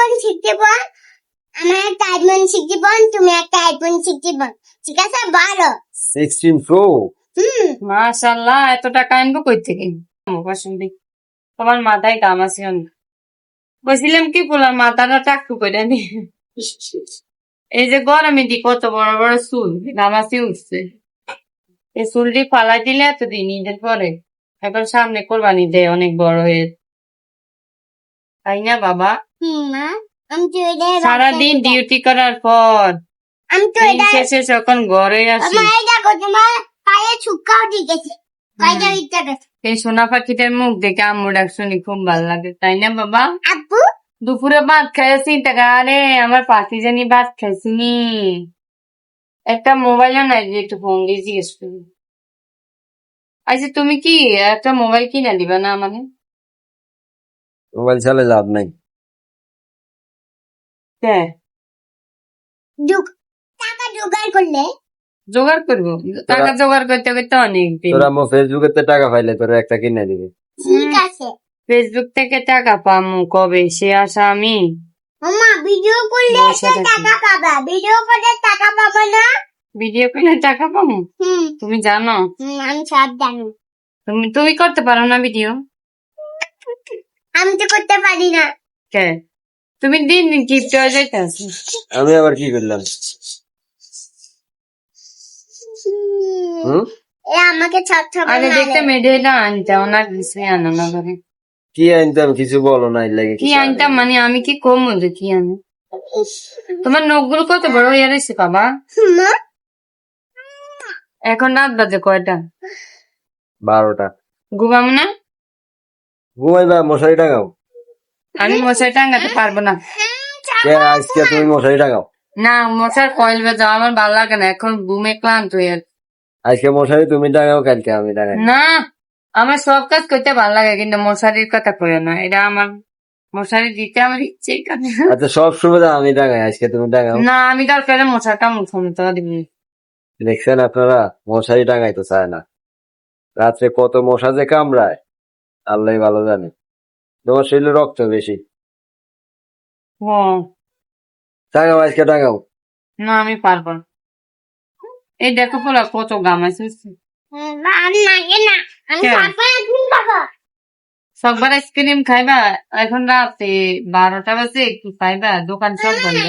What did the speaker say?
IPhone 61, আমার একটা iPhone 61, তুমি একটা আইফোন 61, ঠিক আছে? বলো। 16 Pro। মাশাআল্লাহ, এত টাকা আনবো কই থেকে? পছন্দ তোমার মাথায় কাম আছে অনেক। বলছিলাম কি বলার মাথাটা টাকটু করে নি। এই যে গরমে দি কত বড় বড় চুল গামাসি উঠছে, এই চুলটি ফালাই দিলে এতদিন ঈদের পরে এখন সামনে কোরবানি দেয় অনেক বড় হয়ে, তাই না বাবা? মা, আমি তো এটা সারাদিন ডিউটি করার পর আমি তো দিন এটা শেষে যখন ঘরে আসি, আমার এই দেখো তোমার পায়ে ছুকাও দিয়েছে, কয়টা ইচ্ছা গেছে। এই সোনা পাখিটার মুখ দেখে আম্মু ডাক শুনি খুব ভালো লাগে, তাই না বাবা? আব্বু, দুপুরে ভাত খাইছি টাকা, আরে আমার পাখি জানি ভাত খাইছিনি, একটা মোবাইলও নাই যে একটু ফোন দিয়ে জিজ্ঞেস করি। আচ্ছা তুমি কি একটা মোবাইল কিনে দিবা না মানে? মোবাইল চালে লাভ নাই। হ্যাঁ, টাকা জোগাড় করলে জোগাড় করবো, টাকা জোগাড় করতে করতে অনেক দিন। তোরা মো ফেসবুকে টাকা পাইলে তোরা একটা কিনে দিবি। ঠিক আছে। ফেসবুক থেকে টাকা পামু কবে, সে আশা আমি। মামা, ভিডিও করলে বসে একটা থাকি। টাকা পাবা, ভিডিও করলে টাকা পাবা না। ভিডিও করলে টাকা পামু? তুমি জানো? আমি সব জানি। তুমি করতে পারো না ভিডিও? আমি তো করতে পারি না। কে তুমি দিন দিন কিপ্ট হয়ে যাইতেছো। আমি আবার কি করলাম? এ আমাকে ছাপ ছাপ আগে দেখতে মেয়েটা আনতাম না, কিছুই আনো না করে। কি আনতাম কিছু বলো না, এর লাগে কি আনতাম মানে আমি কি কম বলতে কি আনো? তোমার নখগুলো কত বড় হয়ে রয়েছে বাবা। এখন রাত বাজে কয়টা? 12টা। ঘুমাবো না? ঘুমাইবা, মশারি টাঙাও। আমি মশারি টাঙাতে পারবো না। আজকে তুমি মশারি টাঙাও। না, মশার কয়েল বেজাও আমার ভালো লাগে না, এখন ঘুমে ক্লান্ত হয়ে। আজকে মশারি তুমি টাঙাও, কালকে আমি টাঙাই। না, আমার সব কাজ করতে ভালো লাগে কিন্তু মশারির কথা কইও না, এটা আমার মশারি দিতে আমার ইচ্ছে করে। আচ্ছা, সব সুবিধা আমি টাঙাই, আজকে তুমি টাঙাও। না, আমি দরকার মশারটা মুখোমুখি দিবি। দেখছেন আপনারা, মশারি টাঙাই তো চায় না। রাত্রে কত মশা যে কামড়ায় আল্লাহ ভালো জানে। তোমার শরীরে রক্ত বেশি। ও টাঙাও, আজকে টাঙাও। না, আমি পারবো না। এই দেখো পোলা কত গামাইছে। আমি লাগে না, আমি কে? তারপরে তুমি খাবো। সববার আইসক্রিম খাইবা, এখন রাতে 12টা বাজে, একটু খাইবা, দোকান সব বন্ধ।